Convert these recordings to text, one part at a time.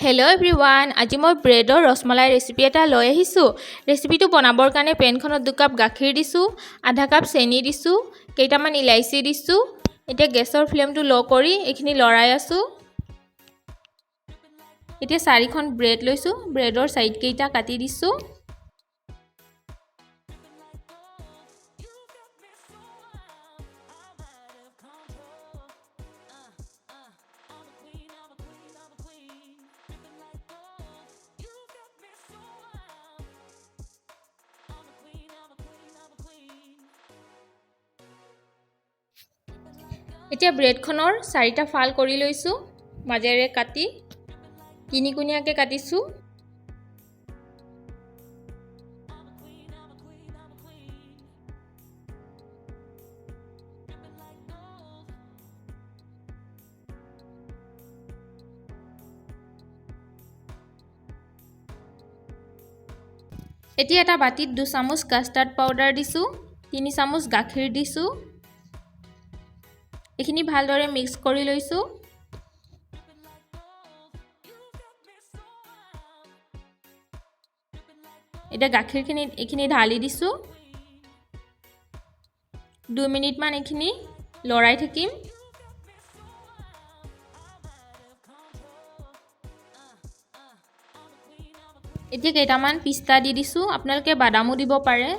Hello everyone, আজি মই ব্ৰেডৰ rasmalai recipe এটা লৈ আহিছো। ৰেচিপিটো বনাবৰ কাৰণে পেনখনত 2 কাপ গাখীৰ দিছো, আধা কাপ চেনি দিছো, কেইটামান ইলাইচি দিছো। এতিয়া গেছৰ ফ্লেমটো লো কৰি এখিনি লৰাই আছো। এতিয়া 4খন ব্ৰেড লৈছো, ব্ৰেডৰ সাইড কেইটা কাটি দিছো। এতিয়া ব্ৰেডখনৰ 4টা ফাল কৰি লৈছো, মাজেৰে কাটি তিনিকুণীয়াকে কাটিছো। এতিয়া এটা বাটিত 2 চামুচ কাস্টাৰ্ড পাউডাৰ দিছো, 3 চামুচ গাখীৰ দিছো। এখিনি ভালদৰে মিক্স কৰি লৈছো। এটা গাখীৰখিনি এখিনি ঢালি দিছো। 2 মিনিট মান এখিনি লৰাই থাকিম। এতিয়া কেইটামান পিস্তা দি দিছো, আপোনালোকে বাদামো দিব পাৰে।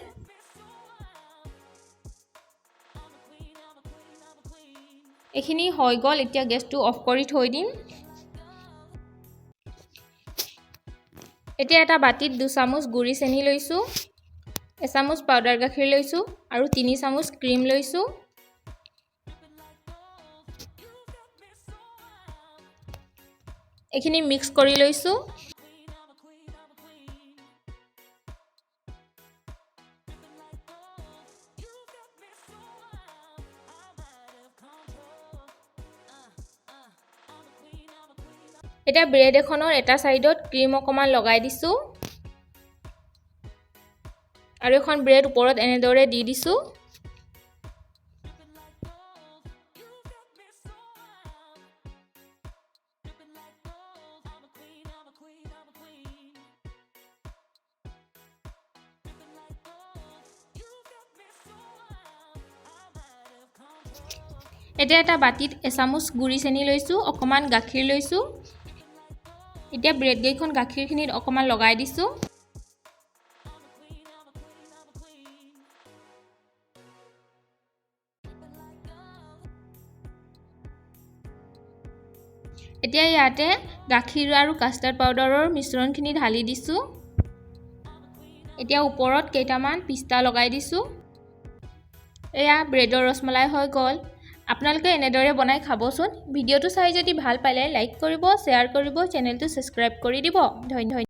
এখিনি হৈ গল, এতিয়া গেছটো অফ কৰি থৈ দিম। এতিয়া এটা বাটিত 2 চামুচ গুড়ি চেনি লৈছো, 1 চামুচ পাউডাৰ গাখীৰ লৈছো আৰু 3 চামুচ ক্ৰীম লৈছো। এখিনি মিক্স কৰি লৈছো। এটা ব্ৰেড এখনৰ এটা সাইডত ক্ৰীম অকমান লগাই দিছো আৰু এখন ব্ৰেড ওপৰত এনেদৰে দি দিছো। এতিয়া এটা বাটিত 1 চামুচ গুড়ি চেনি লৈছো, অকমান গাখীৰ লৈছো। এতিয়া ব্ৰেড কেইখন গাখীৰখিনিত অকমান লগাই দিছো। এতিয়া ইয়াতে গাখীৰ আৰু কাস্টাৰ্ড পাউডাৰৰ মিশ্ৰণখিনি ঢালি দিছো। এতিয়া ওপৰত কেইটামান পিস্তা লগাই দিছো। এয়া ব্ৰেডৰ ৰসমলাই হৈ গল। আপোনালোকে এনেদৰে বনাই খাবচোন। ভিডিওটো চাই যদি ভাল পালে লাইক কৰিব, শ্বেয়াৰ কৰিব, চেনেলটো সাবস্ক্ৰাইব কৰি দিব। ধন্যবাদ।